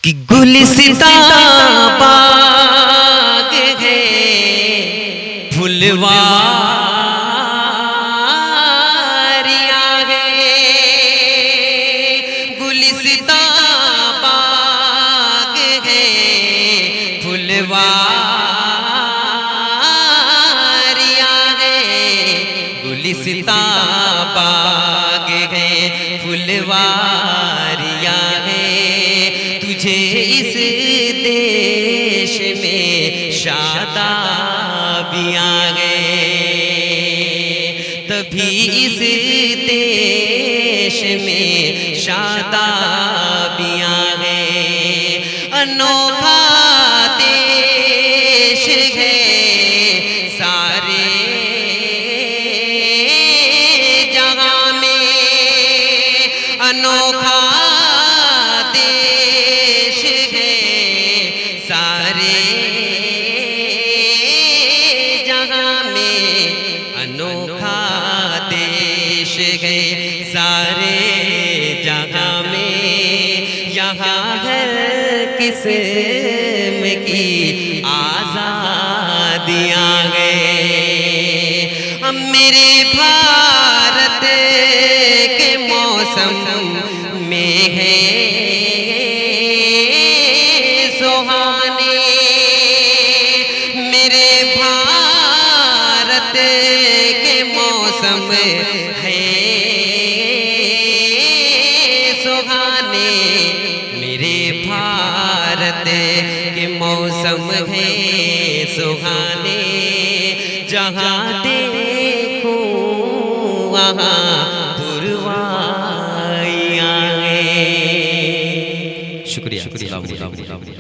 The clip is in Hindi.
कि गुलिस्तां बाग है फुलवारियां है, गुलिस्तां बाग है फुलवारियां है, गुलिस्तां बाग है फुलवारियां है। तुझे इस देश में शादाबियां गए, तभी इस देश में शादाबियां गए। अनोखा देश है सारे जहां में, अनोखा सारे जहां में, अनोखा देश है सारे जहां में। यहाँ हर किस्म की आजादियां गए। मेरे भारत के मौसम में है सुहाने, मेरे भारत के मौसम है सुहाने, मेरे भारत के मौसम है सुहाने। जहाँ देखो वहाँ पुरवाइयां हैं। शुक्रिया।